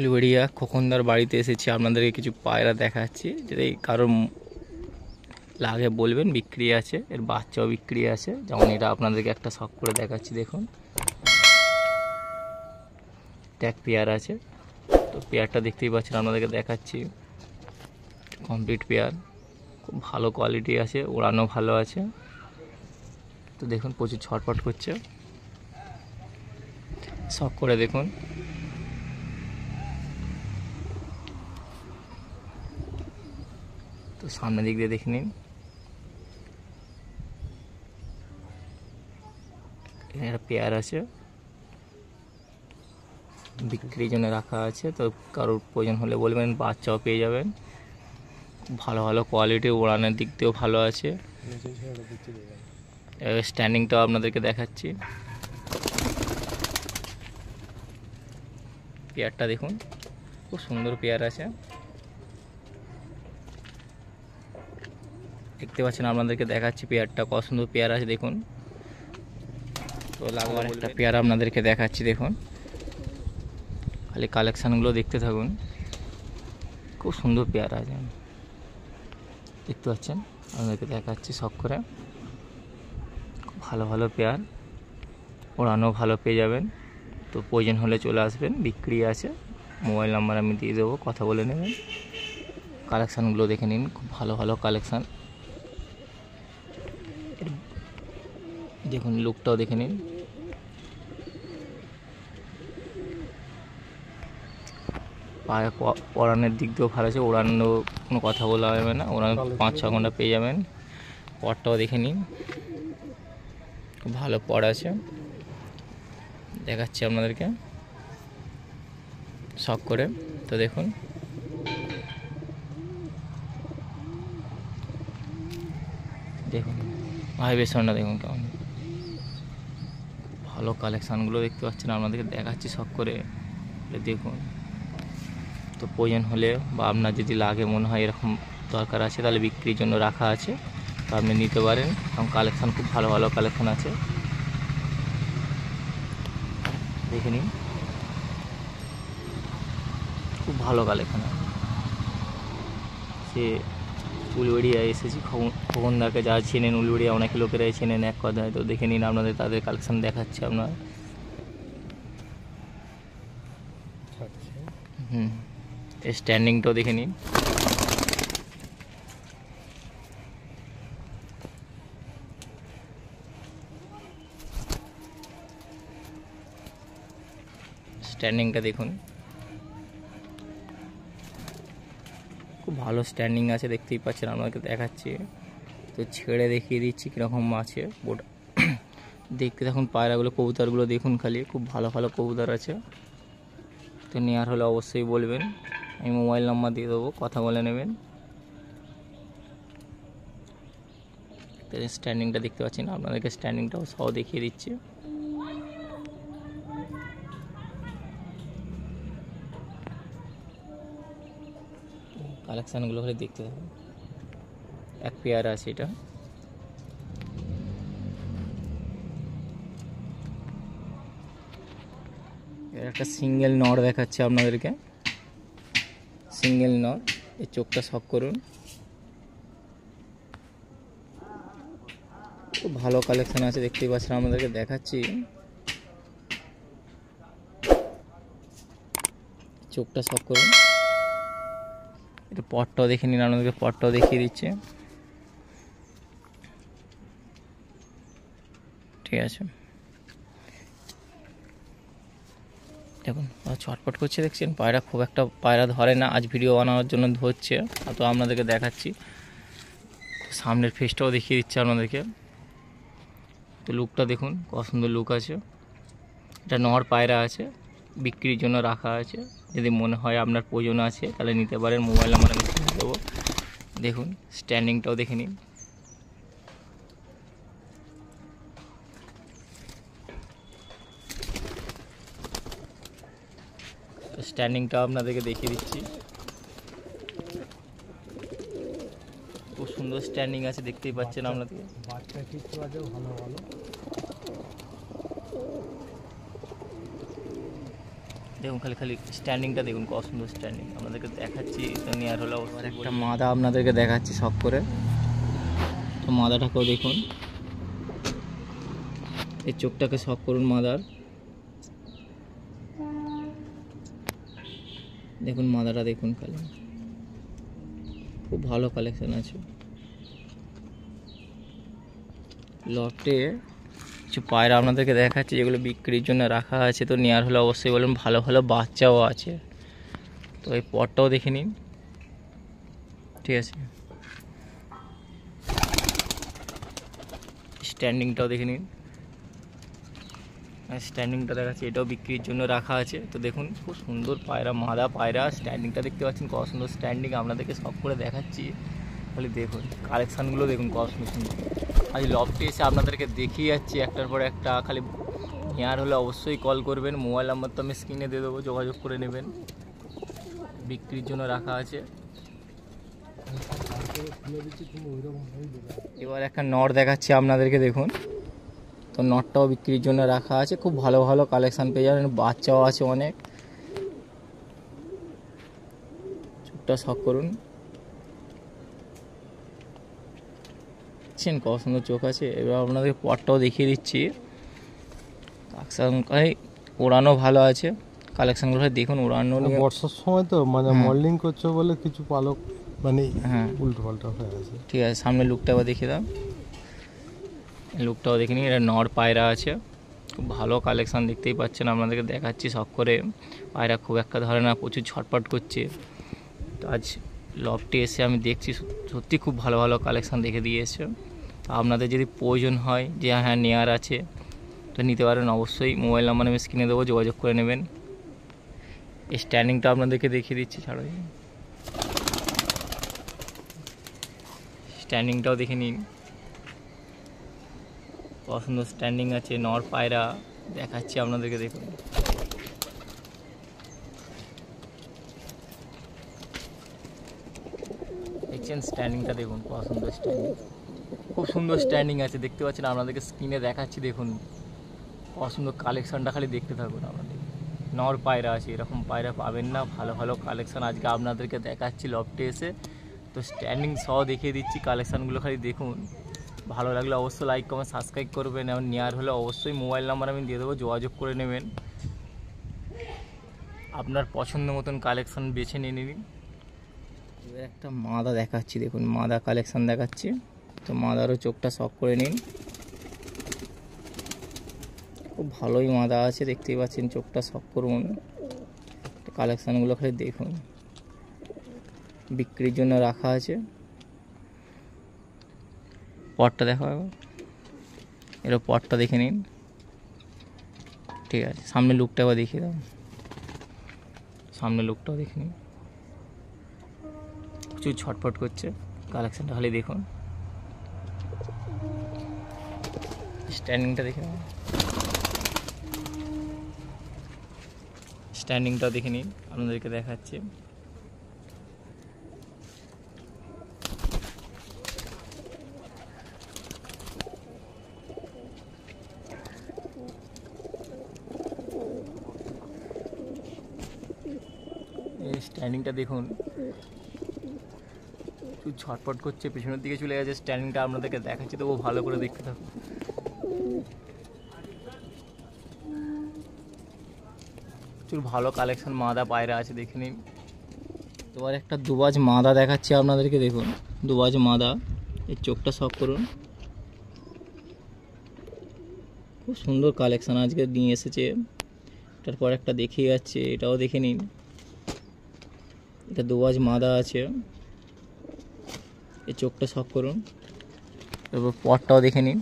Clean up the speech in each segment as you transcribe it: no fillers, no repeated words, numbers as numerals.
উলুবেড়িয়া খোকনদার বাড়িতে এসেছি, আপনাদেরকে কিছু পায়রা দেখাচ্ছি। যদি কারোর লাগে বলবেন, বিক্রি আছে, এর বাচ্চাও বিক্রি আছে। যেমন এটা আপনাদেরকে একটা শখ করে দেখাচ্ছি, দেখুন ট্যাগ পেয়ার আছে। তো পেয়ারটা দেখতেই পাচ্ছেন, আপনাদেরকে দেখাচ্ছি। কমপ্লিট পেয়ার, খুব ভালো কোয়ালিটি আছে, ওড়ানো ভালো আছে। তো দেখুন প্রচুর ছটফট করছে, শখ করে দেখুন। তো সামনের দিক দিয়ে দেখে নিন, এখানে একটা পেয়ার আছে, বিক্রির জন্য রাখা আছে। তো কারোর প্রয়োজন হলে বলবেন, বাচ্চাও পেয়ে যাবেন। ভালো ভালো কোয়ালিটি, ওড়ানোর দিক দিয়েও ভালো আছে। স্ট্যান্ডিংটাও আপনাদেরকে দেখাচ্ছি। পেয়ারটা দেখুন, খুব সুন্দর পেয়ার আছে, দেখতে পাচ্ছেন। আপনাদেরকে দেখাচ্ছি পেয়ারটা, কত সুন্দর পেয়ার আছে দেখুন। তো লাগবার একটা পেয়ার আপনাদেরকে দেখাচ্ছি, দেখুন। খালি কালেকশানগুলো দেখতে থাকুন, খুব সুন্দর পেয়ার আছে, দেখতে পাচ্ছেন। আপনাদেরকে দেখাচ্ছি শখ করে, খুব ভালো ভালো পেয়ার, ওড়ানো ভালো পেয়ে যাবেন। তো প্রয়োজন হলে চলে আসবেন, বিক্রি আছে। মোবাইল নাম্বার আমি দিয়ে দেবো, কথা বলে নেবেন। কালেকশানগুলো দেখে নিন, খুব ভালো ভালো কালেকশান। দেখুন লুকটাও দেখে নিন। পায়ে পরানোর দিক দিয়েও ভালো আছে, ওড়ানো কোনো কথা বলা যাবে না, ওড়ানো 5-6 ঘন্টা পেয়ে যাবেন। পরটাও দেখে নিন, খুব ভালো পর আছে, দেখাচ্ছি আপনাদেরকে শখ করে। তো দেখুন, দেখুন ভাইব্রেশনটা দেখুন কেমন, ভালো কালেকশানগুলো দেখতে পাচ্ছেন। আপনাদেরকে দেখাচ্ছি শখ করে, দেখুন। তো প্রয়োজন হলে বা আপনার যদি লাগে মনে হয় এরকম দরকার আছে, তাহলে বিক্রির জন্য রাখা আছে, তো আপনি নিতে পারেন। কারণ কালেকশান খুব ভালো ভালো কালেকশান আছে, দেখে নিন, খুব ভালো কালেকশান আছে। সে উলুবেড়িয়া এসেছি, খোকনদাকে যা চেনেন, উলুবেড়িয়া অনেক লোকেরাই চেনেন এক কথায়। তো দেখে নিন, আপনাদের তাদের কালেকশান দেখাচ্ছে আপনার। স্ট্যান্ডিংটাও দেখে নিন, স্ট্যান্ডিংটা দেখুন, খুব ভালো স্ট্যান্ডিং আছে, দেখতেই পাচ্ছেন। আপনাদেরকে দেখাচ্ছি, তো ছেড়ে দেখিয়ে দিচ্ছি কীরকম আছে বোটা। দেখতে দেখুন পায়রাগুলো, কবুতরগুলো দেখুন, খালি খুব ভালো ভালো কবুতর আছে। তো নেওয়ার হলে অবশ্যই বলবেন, আমি মোবাইল নাম্বার দিয়ে দেবো, কথা বলে নেবেন। তো স্ট্যান্ডিংটা দেখতে পাচ্ছেন, আপনাদেরকে স্ট্যান্ডিংটাও সহ দেখিয়ে দিচ্ছি। কালেকশানগুলো হলে দেখতে থাকুন, এক পেয়ার আছে এটা। এর একটা সিঙ্গেল নর দেখাচ্ছে আপনাদেরকে, সিঙ্গেল নর। এই চোখটা শখ করুন, খুব ভালো কালেকশান আছে, দেখতেই পাচ্ছেন। আমাদেরকে দেখাচ্ছি, চোখটা শখ করুন। এটা পটটাও দেখে নিন, আপনাদেরকে পটটাও দেখিয়ে দিচ্ছে, ঠিক আছে। দেখুন ছটপট করছে, দেখছেন। পায়রা খুব একটা পায়রা ধরে না, আজ ভিডিও বানানোর জন্য ধরছে, তো আপনাদেরকে দেখাচ্ছি। সামনের ফেসটাও দেখিয়ে দিচ্ছে আপনাদেরকে। তো লুকটা দেখুন, কত সুন্দর লুক আছে। এটা নর পায়রা আছে, বিক্রির জন্য রাখা আছে। যদি মনে হয় আপনার প্রয়োজন আছে, তাহলে নিতে পারেন। মোবাইল নাম্বার আমি দিয়ে দেবো। দেখুন স্ট্যান্ডিংটাও দেখে নিন, স্ট্যান্ডিংটা আপনাদেরকে দেখিয়ে দিচ্ছি, খুব সুন্দর স্ট্যান্ডিং আছে, দেখতেই পাচ্ছেন আপনাদেরকে। বাচ্চা কিছু আছে ভালো ভালো। দেখুন খালি খালি স্ট্যান্ডিংটা দেখুন, কত সুন্দর স্ট্যান্ডিং আপনাদেরকে দেখাচ্ছি। তো নেওয়ার হলো একটা মাদা আপনাদেরকে দেখাচ্ছি শখ করে। তো মাদাটাকেও দেখুন, এই চোখটাকে শখ করুন মাদার, দেখুন মাদাটা দেখুন খালি, খুব ভালো কালেকশন আছে। লটে কিছু পায়রা আপনাদেরকে দেখাচ্ছি যেগুলো বিক্রির জন্য রাখা আছে। তো নেওয়ার হলে অবশ্যই বলুন, ভালো ভালো বাচ্চাও আছে। তো এই পটটাও দেখে নিন, ঠিক আছে, স্ট্যান্ডিংটাও দেখে নিন, স্ট্যান্ডিংটা দেখাচ্ছি, এটাও বিক্রির জন্য রাখা আছে। তো দেখুন খুব সুন্দর পায়রা, মাদা পায়রা, স্ট্যান্ডিংটা দেখতে পাচ্ছেন কত সুন্দর স্ট্যান্ডিং আপনাদেরকে সব করে দেখাচ্ছি। খালি দেখুন কালেকশানগুলো দেখুন কত সুন্দর সুন্দর। আজ লফটে এসে আপনাদেরকে দেখিয়ে যাচ্ছি একটার পর একটা। খালি নেওয়ার হলে অবশ্যই কল করবেন, মোবাইল নাম্বার তো আমি স্ক্রিনে দিয়ে দেবো, যোগাযোগ করে নেবেন। বিক্রির জন্য রাখা আছে। এবার একটা নট দেখাচ্ছি আপনাদেরকে, দেখুন। তো নটটাও বিক্রির জন্য রাখা আছে, খুব ভালো ভালো কালেকশান পেয়ে যাবেন, বাচ্চাও আছে অনেক। চোখটা শখ করুন, দেখছেন কত সুন্দর চোখ আছে। এবার আপনাদের পটটাও দেখিয়ে দিচ্ছি, ওড়ানো ভালো আছে, কালেকশানগুলো দেখুন। ওড়ানো বর্ষার সময় তো মানে মডেলিং করছো বলে কিছু পালক মানে হ্যাঁ উল্টো পাল্টা হয়ে আছে। ঠিক আছে, সামনে লুকটা আবার দেখিয়ে দাও, লুকটাও দেখে নিন। এটা নর পায়রা আছে, খুব ভালো কালেকশান দেখতেই পাচ্ছেন, আপনাদেরকে দেখাচ্ছি শখ করে। পায়রা খুব একটা ধরে না, প্রচুর ছটপট করছে। তো আজ লফটে এসে আমি দেখছি সত্যি খুব ভালো ভালো কালেকশান দেখে দিয়ে এসছে। তো আপনাদের যদি প্রয়োজন হয় যে হ্যাঁ নেওয়ার আছে, তো নিতে পারেন অবশ্যই। মোবাইল নাম্বার আমি স্ক্রিনে দেবো, যোগাযোগ করে নেবেন। এই স্ট্যান্ডিংটা আপনাদেরকে দেখিয়ে দিচ্ছি, ছাড়ো, স্ট্যান্ডিংটাও দেখে নিন, কত সুন্দর স্ট্যান্ডিং আছে। নর পায়রা দেখাচ্ছি আপনাদেরকে, দেখুন। দেখছেন স্ট্যান্ডিংটা দেখুন, কত সুন্দর স্ট্যান্ডিং, খুব সুন্দর স্ট্যান্ডিং আছে, দেখতে পাচ্ছেন আপনাদেরকে স্ক্রিনে দেখাচ্ছি। দেখুন কত সুন্দর কালেকশানটা, খালি দেখতে থাকুন আপনাদের। নর পায়রা আছে, এরকম পায়রা পাবেন না, ভালো ভালো কালেকশান আজকে আপনাদেরকে দেখাচ্ছি লফটে এসে। তো স্ট্যান্ডিং সহ দেখিয়ে দিচ্ছি, কালেকশানগুলো খালি দেখুন। ভালো লাগলে অবশ্যই লাইক কমেন্ট সাবস্ক্রাইব করবেন, এবং নেওয়ার হলে অবশ্যই মোবাইল নাম্বার আমি দিয়ে দেবো, যোগাযোগ করে নেবেন। আপনার পছন্দ মতন কালেকশান বেছে নিয়ে নিন। এবার একটা মাদা দেখাচ্ছি, দেখুন মাদা কালেকশান দেখাচ্ছি। তো মাদারও চোখটা শখ করে নিন, খুব ভালোই মাদা আছে, দেখতেই পাচ্ছেন, চোখটা শখ করুন। কালেকশানগুলো খালি দেখুন, বিক্রির জন্য রাখা আছে। পটটা দেখা, এর পটটা দেখে নিন, ঠিক আছে। সামনে লুকটা আবার দেখিয়ে দাও, সামনে লুকটাও দেখে নিন, প্রচুর ছটফট করছে, কালেকশানটা খালি দেখুন। স্ট্যান্ডিংটা দেখে নিন, স্ট্যান্ডিংটাও দেখে নিন, আপনাদেরকে দেখাচ্ছি। এই স্ট্যান্ডিংটা দেখুন, একটু ছটপট করছে, পেছনের দিকে চলে গেছে। স্ট্যান্ডিংটা আপনাদেরকে দেখাচ্ছি, তবু ভালো করে দেখতে থাকুন। প্রচুর ভালো কালেকশন মাদা পায়রা আছে, দেখে নিন। তোমার একটা দুবাজ মাদা দেখাচ্ছি আপনাদেরকে, দেখুন দুবাজ মাদা, এর চোখটা শখ করুন, খুব সুন্দর কালেকশন আজকে নিয়ে এসেছে। তারপর একটা দেখিয়ে যাচ্ছে, এটাও দেখে নিন। এটা দুবাজ মাদা আছে, এই চোখটা শখ করুন। তারপর পটটাও দেখে নিন,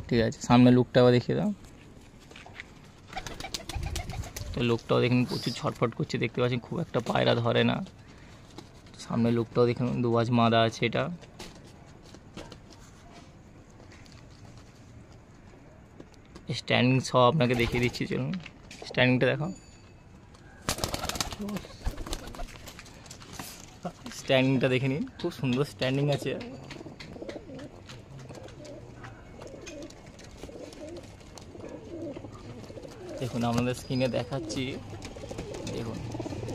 ঠিক আছে। সামনে লুকটাও দেখিয়ে দাও, তো লুকটাও দেখুন, প্রচুর ছটফট করছে, দেখতে পাচ্ছেন, খুব একটা পায়রা ধরে না। সামনে লুকটাও দেখুন, দুবাজ মাদা আছে এটা। স্ট্যান্ডিং সব আপনাকে দেখিয়ে দিচ্ছি, চলুন স্ট্যান্ডিংটা দেখো, স্ট্যান্ডিংটা দেখে নিন, খুব সুন্দর স্ট্যান্ডিং আছে। দেখুন আপনাদের স্ক্রিনে দেখাচ্ছি দেখুন।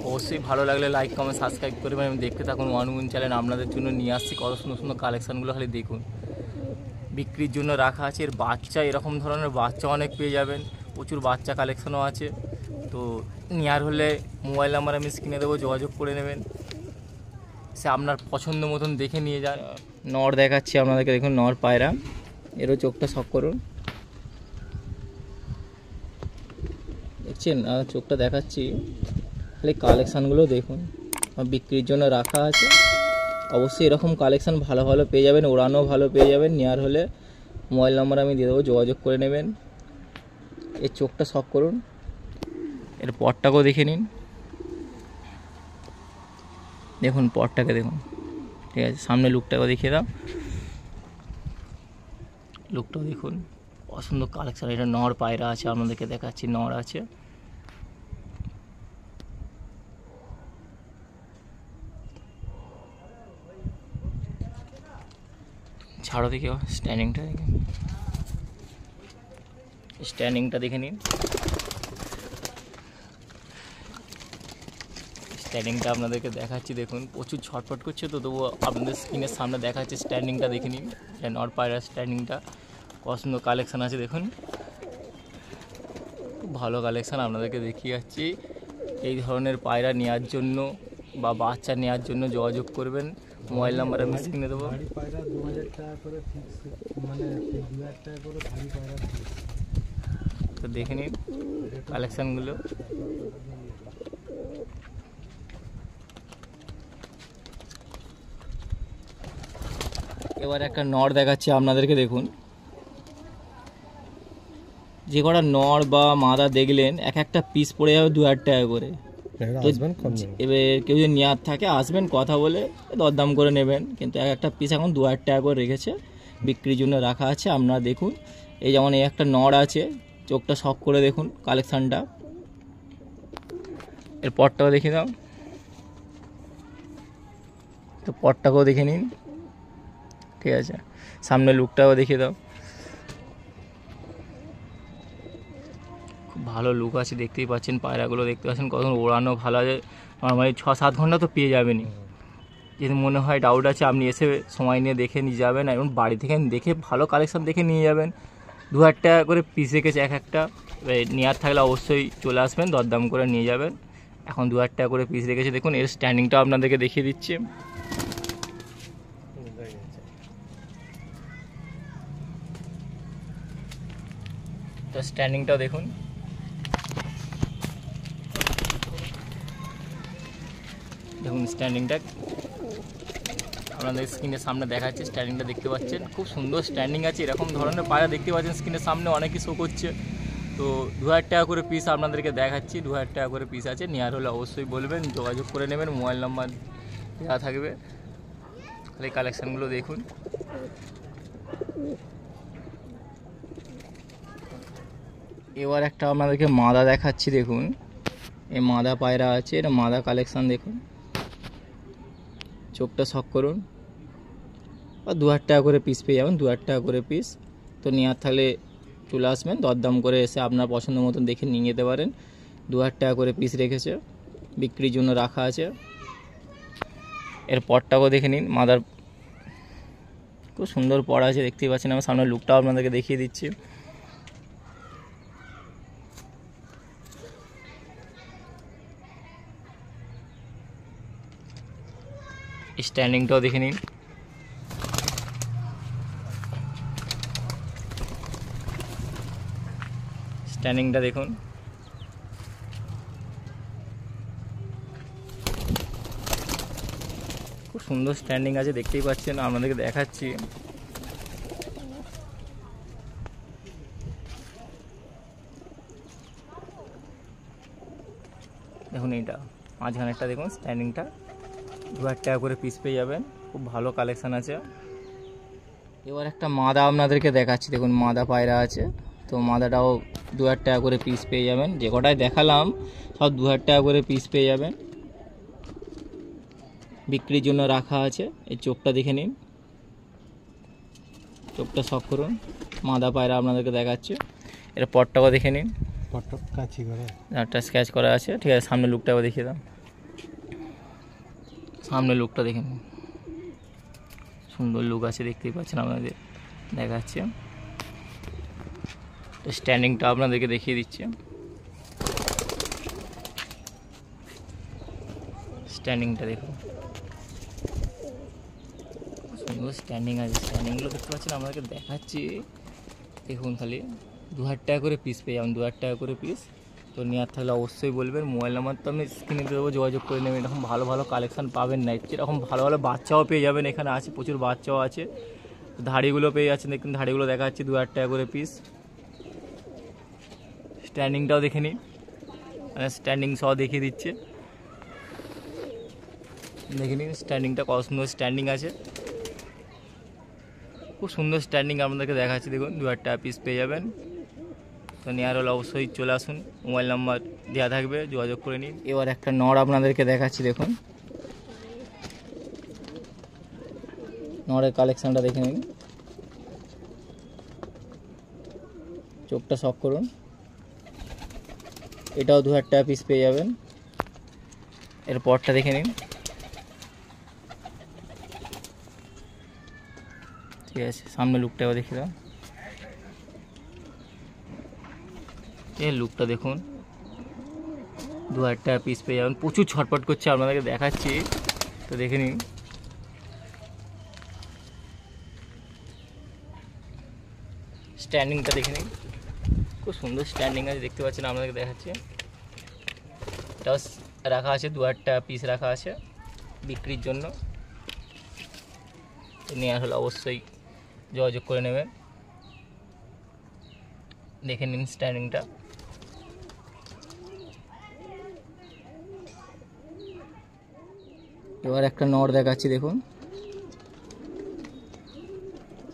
অবশ্যই ভালো লাগলে লাইক কমেন্ট সাবস্ক্রাইব করবেন এবং দেখতে থাকুন ওয়ান উইন চ্যানেল। আপনাদের জন্য নিয়ে আসছি কত সুন্দর সুন্দর কালেকশানগুলো, খালি দেখুন। বিক্রির জন্য রাখা আছে। এর বাচ্চা এরকম ধরনের বাচ্চা অনেক পেয়ে যাবেন, প্রচুর বাচ্চা কালেকশনও আছে। তো নেওয়ার হলে মোবাইল নাম্বার আমি স্ক্রিনে দেবো, যোগাযোগ করে নেবেন। সে আপনার পছন্দ মতন দেখে নিয়ে যান। নর দেখাচ্ছি আপনাদেরকে, দেখুন নর পায়রা, এরও চোখটা শক করুন, দেখছেন? আর চোখটা দেখাচ্ছি, খালি কালেকশানগুলো দেখুন। বিক্রির জন্য রাখা আছে। অবশ্যই এরকম কালেকশান ভালো ভালো পেয়ে যাবেন, ওড়ানো ভালো পেয়ে যাবেন। নেওয়ার হলে মোবাইল নাম্বার আমি দিয়ে দেবো, যোগাযোগ করে নেবেন। এর চোখটা শক করুন, এর পটটাকেও দেখে নিন, দেখুন পটটাকে দেখুন, ঠিক আছে? সামনে লুকটাকেও দেখিয়ে দাও, লুকটাও দেখুন, অসুন্দর কালেকশান। এটা নর পায়রা আছে, আপনাদেরকে দেখাচ্ছি, নর আছে। ছাড়ো দেখি স্ট্যান্ডিংটা দেখে, স্ট্যান্ডিংটা দেখে নিন। স্ট্যান্ডিংটা আপনাদেরকে দেখাচ্ছি, দেখুন প্রচুর ছটফট করছে, তো তবুও আপনাদের স্ক্রিনের সামনে দেখাচ্ছে। স্ট্যান্ডিংটা দেখে নিন, নর পায়রার স্ট্যান্ডিংটা, পছন্দ কালেকশান আছে দেখুন। খুব ভালো কালেকশান আপনাদেরকে দেখিয়ে যাচ্ছি। এই ধরনের পায়রা নেওয়ার জন্য বা বাচ্চা নেওয়ার জন্য যোগাযোগ করবেন। মোবাইল নাম্বার আমি স্ক্রিনে দেবো। তো দেখে নিন কালেকশানগুলো। এবার একটা নর দেখাচ্ছি আপনাদেরকে, দেখুন। যে কটা নর বা মাদা দেখলেন, এক একটা পিস পড়ে যাবে 2,000 টাকা করে। তো এবার কেউ যদি নেওয়ার থাকে আসবেন, কথা বলে দরদাম করে নেবেন। কিন্তু এক একটা পিস এখন 2,000 টাকা করে রেখেছে, বিক্রির জন্য রাখা আছে। আপনারা দেখুন, এই যেমন এই একটা নর আছে, চোখটা শক করে দেখুন কালেকশানটা। এর পটটাও দেখে দাও, তো পটটাকেও দেখে নিন, ঠিক আছে? সামনে লুকটাও দেখিয়ে দাও, খুব ভালো লুক আছে, দেখতেই পাচ্ছেন। পায়রাগুলো দেখতে পাচ্ছেন কত ওড়ানো ভালো আছে। নর্মালি 6-7 ঘন্টা তো পেয়ে যাবেনই। যদি মনে হয় ডাউট আছে, আপনি এসে সময় নিয়ে দেখে নিয়ে যাবেন, এবং বাড়ি থেকে দেখে ভালো কালেকশান দেখে নিয়ে যাবেন। 2,000 টাকা করে পিস রেখেছে এক একটা। নেওয়ার থাকলে অবশ্যই চলে আসবেন, দরদাম করে নিয়ে যাবেন। এখন 2,000 টাকা করে পিস রেখেছে। দেখুন এর স্ট্যান্ডিংটাও আপনাদেরকে দেখিয়ে দিচ্ছি। তো স্ট্যান্ডিংটাও দেখুন, দেখুন স্ট্যান্ডিংটা আপনাদের স্ক্রিনের সামনে দেখাচ্ছে। স্ট্যান্ডিংটা দেখতে পাচ্ছেন, খুব সুন্দর স্ট্যান্ডিং আছে। এরকম ধরনের পায়রা দেখতে পাচ্ছেন স্ক্রিনের সামনে অনেকই শো করছে। তো 2,000 টাকা করে পিস আপনাদেরকে দেখাচ্ছি, 2,000 টাকা করে পিস আছে। নেওয়ার হলে অবশ্যই বলবেন, যোগাযোগ করে নেবেন, মোবাইল নাম্বার দেওয়া থাকবে। খালি কালেকশানগুলো দেখুন। এবার একটা আপনাদেরকে মাদা দেখাচ্ছি, দেখুন। এই মাদা পায়রা আছে, এটা মাদা কালেকশান দেখুন, চোখটা শক করুন। আর 2,000 টাকা করে পিস পেয়ে যাবেন, 2,000 টাকা করে পিস। তো নেওয়ার থাকলে চলে আসবেন, দরদাম করে এসে আপনার পছন্দ মতন দেখে নিয়ে যেতে পারেন। 2,000 টাকা করে পিস রেখেছে, বিক্রির জন্য রাখা আছে। এর পটটাকেও দেখে নিন, মাদার খুব সুন্দর পড় আছে, দেখতেই পাচ্ছেন। আমার সামনে লুকটাও আপনাদেরকে দেখিয়ে দিচ্ছি। স্ট্যান্ডিংটাও দেখে নিন, স্ট্যান্ডিংটা দেখুন। খুব সুন্দর স্ট্যান্ডিং আছে, দেখতেই পাচ্ছেন, আপনাদেরকে দেখাচ্ছি। দেখুন এইটা মাঝখানেরটা দেখুন, স্ট্যান্ডিংটা 2,000 টাকা করে পিস পেয়ে যাবেন, খুব ভালো কালেকশান আছে। এবার একটা মাদা আপনাদেরকে দেখাচ্ছি, দেখুন মাদা পায়রা আছে। তো মাদাটাও 2,000 টাকা করে পিস পেয়ে যাবেন। যে কটায় দেখালাম সব 2,000 টাকা করে পিস পেয়ে যাবেন, বিক্রির জন্য রাখা আছে। এই চোখটা দেখে নিন, চোখটা শক করুন। মাদা পায়রা আপনাদেরকে দেখাচ্ছে, এর পটটাও দেখে নিন। পটক কাঁচি করে একটা স্কেচ করা আছে। ঠিক আছে, সামনে লুকটাও দেখিয়ে দাও। সামনে লুকটা দেখে নিন, সুন্দর লুক আছে, দেখতেই পাচ্ছেন আপনাদের দেখাচ্ছে। তো স্ট্যান্ডিংটা আপনাদেরকে দেখিয়ে দিচ্ছে। স্ট্যান্ডিংটা দেখুন, সুন্দর স্ট্যান্ডিং আছে। স্ট্যান্ডিংগুলো দেখতে পাচ্ছেন আপনাদেরকে দেখাচ্ছি। দেখুন খালি 2000 টাকা করে পিস পেয়ে যাবেন, 2000 টাকা করে পিস। তো নেওয়ার থাকলে অবশ্যই বলবেন। মোবাইল নাম্বার তো আমি স্ক্রিনে দেবো, যোগাযোগ করে নেবেন। এরকম ভালো ভালো কালেকশান পাবেন না, এরকম ভালো ভালো বাচ্চাও পেয়ে যাবেন। এখানে আছে প্রচুর বাচ্চাও আছে। ধাড়িগুলো পেয়ে যাচ্ছেন, দেখুন ধাড়িগুলো দেখাচ্ছি 2000 টাকা করে পিস। স্ট্যান্ডিংটাও দেখে নিন, স্ট্যান্ডিং সহ দেখিয়ে দিচ্ছে, দেখে নিন স্ট্যান্ডিংটা কত সুন্দর স্ট্যান্ডিং আছে। খুব সুন্দর স্ট্যান্ডিং আপনাদেরকে দেখাচ্ছি, দেখুন 2000 টাকা পিস পেয়ে যাবেন। তো নেওয়ার হলে অবশ্যই চলে আসুন, মোবাইল নাম্বার দেওয়া থাকবে, যোগাযোগ করে নিন। এবার একটা নড় আপনাদেরকে দেখাচ্ছি, দেখুন নড়ের কালেকশানটা দেখে নিন। চোখটা শক করুন, এটাও 2000 টাকা পিস পেয়ে যাবেন। এর পরটা দেখে নিন। ঠিক আছে, সামনে লুকটাও দেখে দাও। এই লুকটা দেখুন, 2000 টাকা পিস পেয়ে যাবেন। প্রচুর ছটপট করছে, আপনাদেরকে দেখাচ্ছি, তো দেখে নিন। স্ট্যান্ডিংটা দেখে নিন, খুব সুন্দর স্ট্যান্ডিং আছে, দেখতে পাচ্ছেন আপনাদেরকে দেখাচ্ছি। এটাও রাখা আছে, 2000 টাকা পিস রাখা আছে বিক্রির জন্য। নেওয়ার হলে অবশ্যই যোগাযোগ করে নেবেন। দেখে নিন স্ট্যান্ডিংটা। এবার একটা নড় দেখাচ্ছি, দেখুন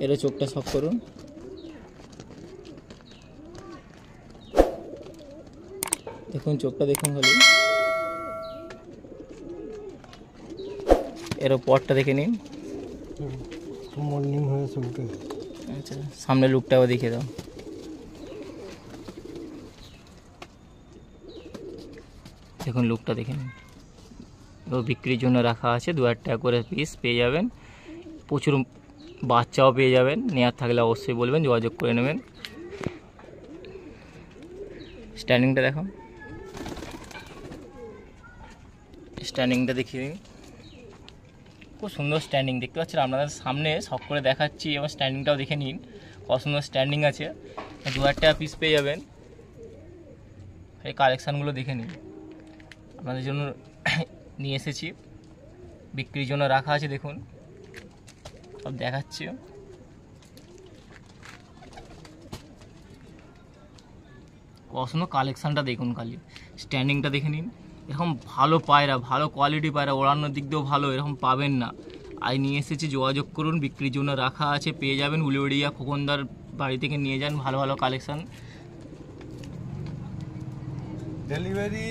এরও চোখটা শক করুন। দেখুন চোখটা দেখুন খালি, এরও পরটা দেখে নিন। মর্নিং হয়েছে উঠে। আচ্ছা, সামনে লুকটাও দেখিয়ে দাও। দেখুন লুকটা দেখে নিন। ও বিক্রির জন্য রাখা আছে, 2000 টাকা করে পিস পেয়ে যাবেন। প্রচুর বাচ্চাও পেয়ে যাবেন। নেওয়ার থাকলে অবশ্যই বলবেন, যোগাযোগ করে নেবেন। স্ট্যান্ডিংটা দেখো, স্ট্যান্ডিংটা দেখিয়ে দিন। খুব সুন্দর স্ট্যান্ডিং, দেখতে পাচ্ছেন আপনাদের সামনে শখ করে দেখাচ্ছি। এবং স্ট্যান্ডিংটাও দেখে নিন, কত সুন্দর স্ট্যান্ডিং আছে। 2000 টাকা পিস পেয়ে যাবেন। এই কালেকশানগুলো দেখে নিন, আপনাদের জন্য নিয়ে এসেছি, বিক্রির জন্য রাখা আছে। দেখুন সব দেখাচ্ছি। কত সুন্দর কালেকশানটা দেখুন খালি, স্ট্যান্ডিংটা দেখে নিন। এরকম ভালো পায়রা, ভালো কোয়ালিটি পায়রা, ওড়ানোর দিক দিয়েও ভালো, এরকম পাবেন না। আজ নিয়ে এসেছি, যোগাযোগ করুন, বিক্রির জন্য রাখা আছে, পেয়ে যাবেন। উলিউড়িয়া খোকনদার বাড়ি থেকে নিয়ে যান ভালো ভালো কালেকশান। ডেলিভারি